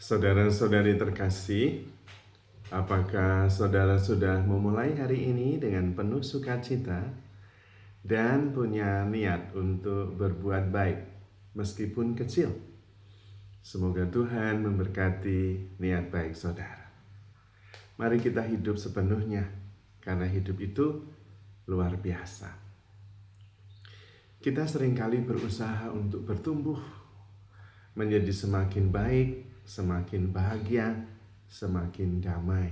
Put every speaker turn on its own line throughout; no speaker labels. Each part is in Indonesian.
Saudara-saudari terkasih, apakah saudara sudah memulai hari ini dengan penuh sukacita dan punya niat untuk berbuat baik meskipun kecil? Semoga Tuhan memberkati niat baik saudara. Mari kita hidup sepenuhnya, karena hidup itu luar biasa. Kita seringkali berusaha untuk bertumbuh, menjadi semakin baik, semakin bahagia, semakin damai.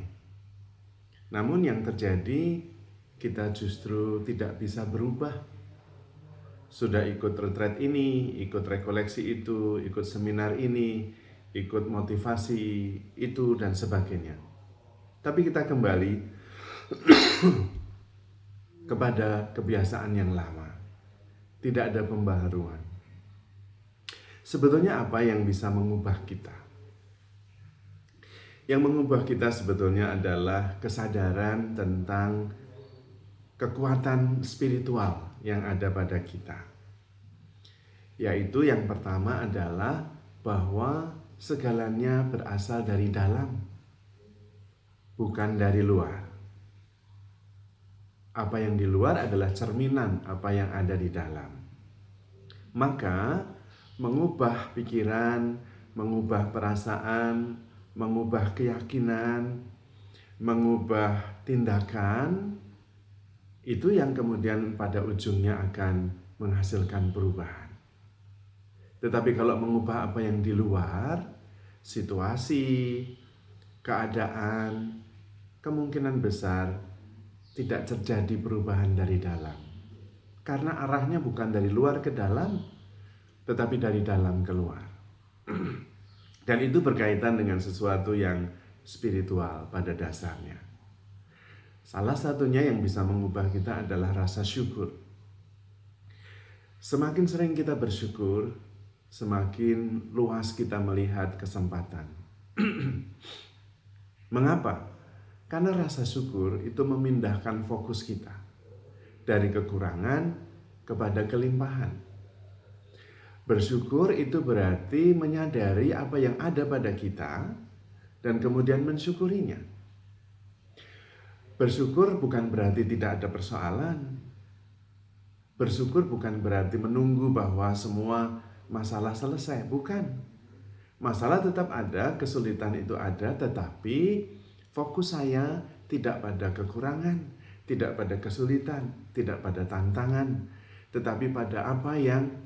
Namun yang terjadi, kita justru tidak bisa berubah. Sudah ikut retret ini, ikut rekoleksi itu, ikut seminar ini, ikut motivasi itu, dan sebagainya. Tapi kita kembali kepada kebiasaan yang lama. Tidak ada pembaharuan. Sebetulnya apa yang bisa mengubah kita? Yang mengubah kita sebetulnya adalah kesadaran tentang kekuatan spiritual yang ada pada kita. Yaitu yang pertama adalah bahwa segalanya berasal dari dalam, bukan dari luar. Apa yang di luar adalah cerminan apa yang ada di dalam. Maka mengubah pikiran, mengubah perasaan, mengubah keyakinan, mengubah tindakan, itu yang kemudian pada ujungnya akan menghasilkan perubahan. Tetapi kalau mengubah apa yang di luar, situasi, keadaan, kemungkinan besar tidak terjadi perubahan dari dalam. Karena arahnya bukan dari luar ke dalam, tetapi dari dalam keluar. Dan itu berkaitan dengan sesuatu yang spiritual pada dasarnya. Salah satunya yang bisa mengubah kita adalah rasa syukur. Semakin sering kita bersyukur, semakin luas kita melihat kesempatan. Mengapa? Karena rasa syukur itu memindahkan fokus kita dari kekurangan kepada kelimpahan. Bersyukur itu berarti menyadari apa yang ada pada kita dan kemudian mensyukurinya. Bersyukur bukan berarti tidak ada persoalan. Bersyukur bukan berarti menunggu bahwa semua masalah selesai, bukan. Masalah tetap ada, kesulitan itu ada, tetapi fokus saya tidak pada kekurangan, tidak pada kesulitan, tidak pada tantangan, tetapi pada apa yang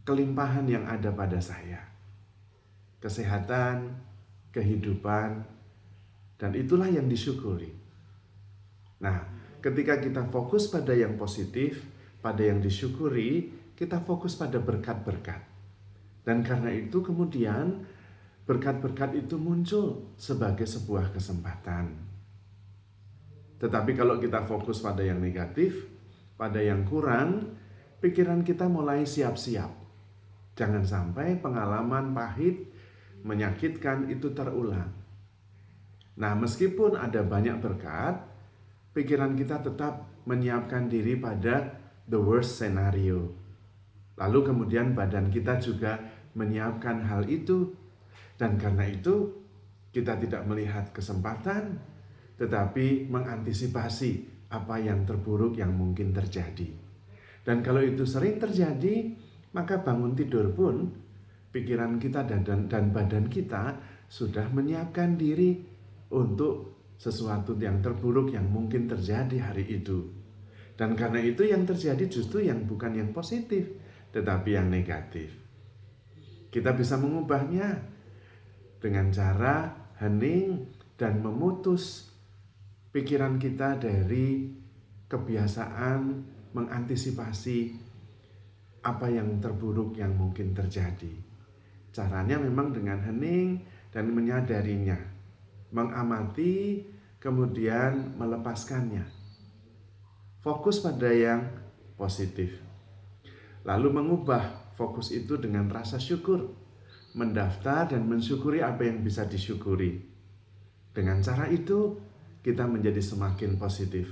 kelimpahan yang ada pada saya. Kesehatan, kehidupan, dan itulah yang disyukuri. Nah, ketika kita fokus pada yang positif, pada yang disyukuri, kita fokus pada berkat-berkat. Dan karena itu kemudian berkat-berkat itu muncul sebagai sebuah kesempatan. Tetapi kalau kita fokus pada yang negatif, pada yang kurang, pikiran kita mulai siap-siap. Jangan sampai pengalaman pahit, menyakitkan itu terulang. Nah, meskipun ada banyak berkat, pikiran kita tetap menyiapkan diri pada the worst scenario. Lalu kemudian badan kita juga menyiapkan hal itu. Dan karena itu, kita tidak melihat kesempatan, tetapi mengantisipasi apa yang terburuk yang mungkin terjadi. Dan kalau itu sering terjadi, maka bangun tidur pun pikiran kita dan badan kita sudah menyiapkan diri untuk sesuatu yang terburuk yang mungkin terjadi hari itu. Dan karena itu yang terjadi justru yang bukan yang positif, tetapi yang negatif. Kita bisa mengubahnya dengan cara hening dan memutus pikiran kita dari kebiasaan mengantisipasi apa yang terburuk yang mungkin terjadi. Caranya memang dengan hening dan menyadarinya, mengamati, kemudian melepaskannya. Fokus pada yang positif. Lalu mengubah fokus itu dengan rasa syukur, mendaftar dan mensyukuri apa yang bisa disyukuri. Dengan cara itu, kita menjadi semakin positif.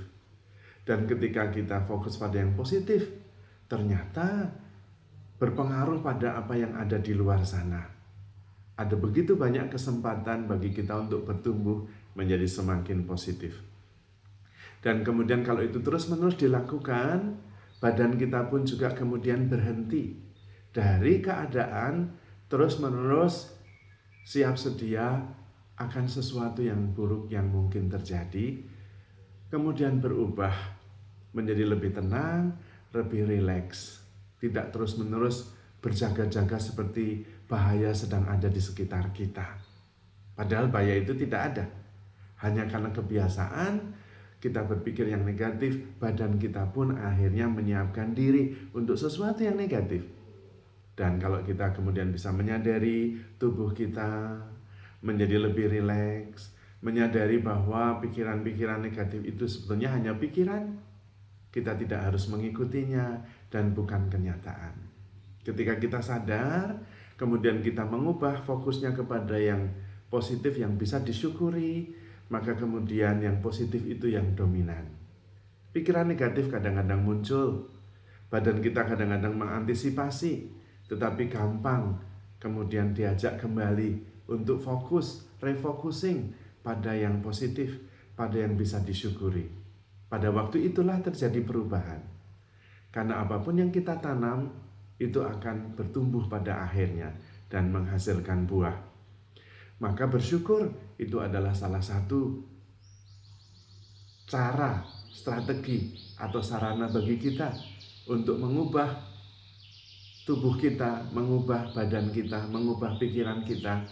Dan ketika kita fokus pada yang positif, ternyata berpengaruh pada apa yang ada di luar sana. Ada begitu banyak kesempatan bagi kita untuk bertumbuh menjadi semakin positif. Dan kemudian kalau itu terus-menerus dilakukan, badan kita pun juga kemudian berhenti dari keadaan terus-menerus siap sedia akan sesuatu yang buruk yang mungkin terjadi, kemudian berubah menjadi lebih tenang, lebih rileks, tidak terus-menerus berjaga-jaga seperti bahaya sedang ada di sekitar kita. Padahal bahaya itu tidak ada. Hanya karena kebiasaan kita berpikir yang negatif, badan kita pun akhirnya menyiapkan diri untuk sesuatu yang negatif. Dan kalau kita kemudian bisa menyadari tubuh kita menjadi lebih rileks, menyadari bahwa pikiran-pikiran negatif itu sebetulnya hanya pikiran, kita tidak harus mengikutinya dan bukan kenyataan. Ketika kita sadar, kemudian kita mengubah fokusnya kepada yang positif yang bisa disyukuri, maka kemudian yang positif itu yang dominan. Pikiran negatif kadang-kadang muncul, badan kita kadang-kadang mengantisipasi, tetapi gampang kemudian diajak kembali untuk fokus, refocusing pada yang positif, pada yang bisa disyukuri. Pada waktu itulah terjadi perubahan. Karena apapun yang kita tanam, itu akan bertumbuh pada akhirnya dan menghasilkan buah. Maka bersyukur itu adalah salah satu cara, strategi, atau sarana bagi kita untuk mengubah tubuh kita, mengubah badan kita, mengubah pikiran kita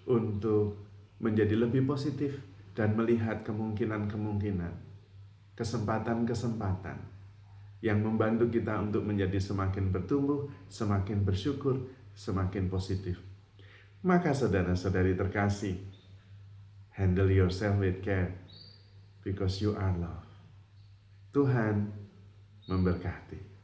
untuk menjadi lebih positif dan melihat kemungkinan-kemungkinan, kesempatan-kesempatan yang membantu kita untuk menjadi semakin bertumbuh, semakin bersyukur, semakin positif. Maka saudara-saudari terkasih, handle yourself with care because you are loved. Tuhan memberkati.